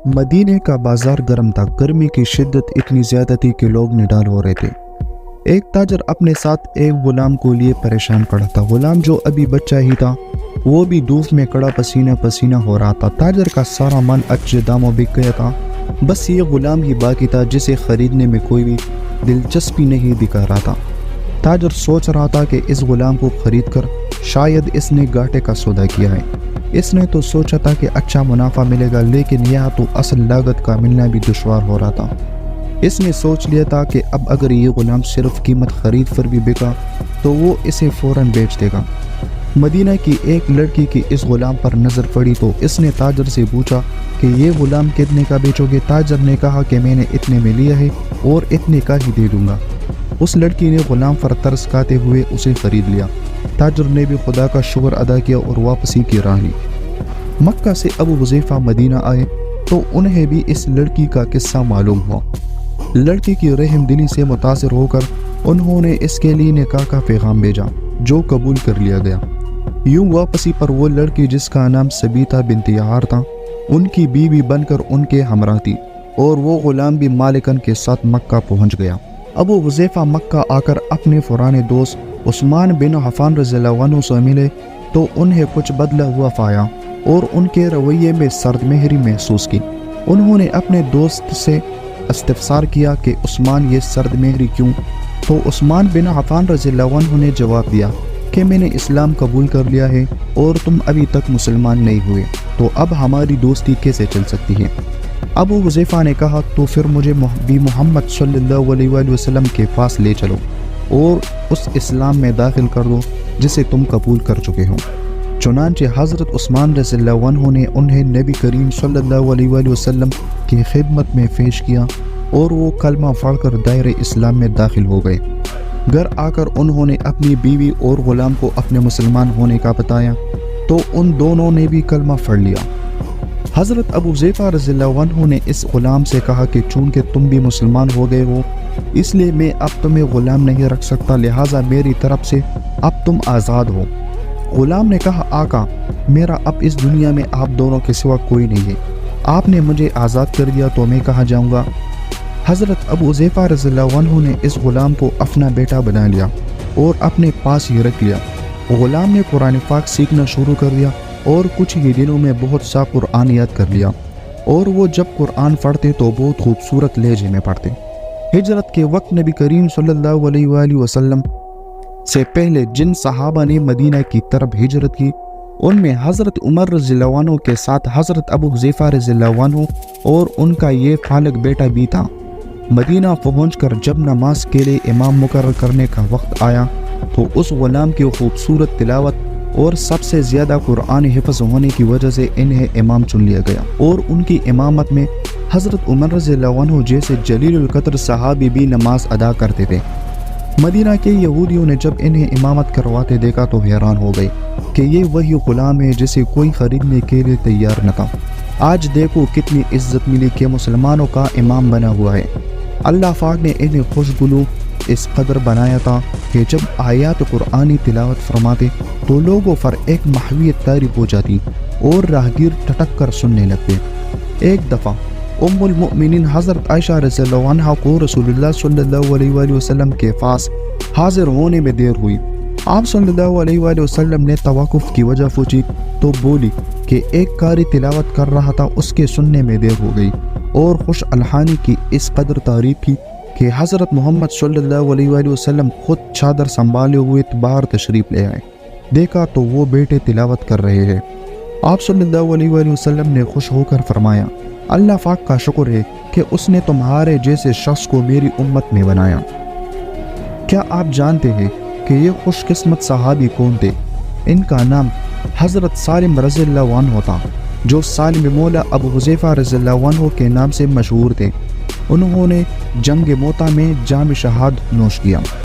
मदीने का बाजार गर्म था। गर्मी की शिद्दत इतनी ज्यादा थी कि लोग निडाल हो रहे थे। एक ताजर अपने साथ एक गुलाम को लिए परेशान पड़ा था। गुलाम जो अभी बच्चा ही था, वो भी धूप में कड़ा पसीना पसीना हो रहा था। ताजर का सारा मन अच्छे दामों बिक गया था। बस ये गुलाम ही बाकी था जिसे खरीदने में कोई भी दिलचस्पी नहीं दिखा रहा था। ताजर सोच रहा था कि इस गुलाम को खरीद कर शायद इसने घाटे का सौदा किया है। इसने तो सोचा था कि अच्छा मुनाफा मिलेगा, लेकिन यह तो असल लागत का मिलना भी दुश्वार हो रहा था। इसने सोच लिया था कि अब अगर ये गुलाम सिर्फ कीमत खरीद पर भी बिका तो वो इसे फौरन बेच देगा। मदीना की एक लड़की की इस गुलाम पर नज़र पड़ी तो इसने ताजर से पूछा कि ये गुलाम कितने का बेचोगे। ताजर ने कहा कि मैंने इतने में लिया है और इतने का ही दे दूंगा। उस लड़की ने गुलाम पर तरस खाते हुए उसे खरीद लिया। ताजर ने भी खुदा का शुक्र अदा किया और वापसी की राह ली। मक्का से अबू हुज़ैफा मदीना आए तो उन्हें भी इस लड़की का किस्सा मालूम हुआ। लड़की की रहम दिली से मुतासिर होकर उन्होंने इसके लिए निकाह का पैगाम भेजा, जो कबूल कर लिया गया। यूं वापसी पर वो लड़की जिसका नाम सबीता बिन्त यार था, उनकी बीवी बनकर उनके हमरा थी और वो गुलाम भी मालिकन के साथ मक्का पहुंच गया। अबू हुज़ैफा मक्का आकर अपने पुराने दोस्त उस्मान बिन अफ़्फ़ान रज़ियल्लाहु अन्हु से मिले तो उन्हें कुछ बदला हुआ पाया और उनके रवैये में सर्दमेहरी महसूस की। उन्होंने अपने दोस्त से इस्तिफ़सार किया कि उस्मान ये सर्दमेहरी क्यों? तो उस्मान बिन अफ़्फ़ान रज़ियल्लाहु अन्हु ने जवाब दिया कि मैंने इस्लाम कबूल कर लिया है और तुम अभी तक मुसलमान नहीं हुए, तो अब हमारी दोस्ती कैसे चल सकती है? अबू हुज़ैफा ने कहा तो फिर मुझे भी मोहम्मद सल्लल्लाहु अलैहि वसल्लम के पास ले चलो और उस इस्लाम में दाखिल कर दो जिसे तुम कबूल कर चुके हो। चुनांचे हज़रत उस्मान रज़ियल्लाहु अन्हु ने उन्हें नबी करीम सल्लल्लाहु अलैहि वसल्लम की खिदमत में पेश किया और वो कलमा पढ़कर दायरे इस्लाम में दाखिल हो गए। घर आकर उन्होंने अपनी बीवी और गुलाम को अपने मुसलमान होने का बताया तो उन दोनों ने भी कलमा पढ़ लिया। हज़रत अबू हुज़ैफा रज़ियल्लाहु अन्हु ने इस गुलाम से कहा कि चूँकि तुम भी मुसलमान हो गए हो, इसलिए मैं अब तुम्हें गुलाम नहीं रख सकता, लिहाजा मेरी तरफ से अब तुम आज़ाद हो। गुलाम ने कहा, आका मेरा अब इस दुनिया में आप दोनों के सिवा कोई नहीं है। आपने मुझे आज़ाद कर दिया तो मैं कहाँ जाऊँगा? हज़रत अबू हुज़ैफा रज़ियल्लाहु अन्हु ने इस गुलाम को अपना बेटा बना लिया और अपने पास ही रख लिया। गुलाम ने कुरान पाक सीखना शुरू कर दिया और कुछ ही दिनों में बहुत सा कुरान याद कर लिया और वो जब कुरान पढ़ते तो बहुत खूबसूरत लहजे में पढ़ते। हिजरत के वक्त नबी करीम सल्लल्लाहु अलैहि वसल्लम से पहले जिन सहाबा ने मदीना की तरफ हिजरत की, उनमें हज़रत उमर रज़ियल्लाहु अन्हु के साथ हज़रत अबू हुज़ैफा रज़ियल्लाहु अन्हु और उनका ये फालक बेटा भी था। मदीना पहुंचकर जब नमाज के लिए इमाम मुकर्रर करने का वक्त आया तो उस गुलाम की खूबसूरत तिलावत और सबसे ज़्यादा कुरान हिफ्ज़ होने की वजह से इन्हें इमाम चुन लिया गया और उनकी इमामत में हज़रत उमर रज़ियल्लाहु अन्हु जैसे जलीलुल क़द्र सहाबी भी नमाज अदा करते थे। मदीना के यहूदियों ने जब इन्हें इमामत करवाते देखा तो हैरान हो गए कि ये वही गुलाम है जिसे कोई ख़रीदने के लिए तैयार न था। आज देखो कितनी इज्जत मिली कि मुसलमानों का इमाम बना हुआ है। अल्लाह पाक ने इन्हें खुशगुलू इस कदर बनाया था कि जब आयात कुरानी तिलावत फरमाते तो लोगों पर एक महवियत तारी हो जाती और राहगीर टटक कर सुनने लगते। एक दफ़ा उम्मुल मोमिनीन हज़रत आयशा रज़ियल्लाहु अन्हा को रसूलुल्लाह सल्लल्लाहु अलैहि वसल्लम के पास हाजिर होने में देर हुई। आप सल्लल्लाहु अलैहि वसल्लम ने तवक्कुफ़ की वजह पूछी तो बोली कि एक कारी तिलावत कर रहा था, उसके सुनने में देर हो गई और खुश अलहानी की इस कदर तारीफ की कि हज़रत मोहम्मद सल्लल्लाहु अलैहि वसल्लम खुद चादर संभाले हुए बाहर तशरीफ़ ले आए। देखा तो वो बेटे तिलावत कर रहे हैं। आप सल्लल्लाहु अलैहि वसल्लम ने खुश होकर फरमाया, अल्लाह पाक का शुक्र है कि उसने तुम्हारे जैसे शख्स को मेरी उम्मत में बनाया। क्या आप जानते हैं कि ये खुशकिस्मत सहाबी कौन थे? इनका नाम हज़रत सालिम रज़ियल्लाहु अन्हु था, जो सालिम मौला अबू हुज़ैफा रज़ियल्लाहु अन्हु के नाम से मशहूर थे। उन्होंने जंग मोता में जाम शहादत नोश किया।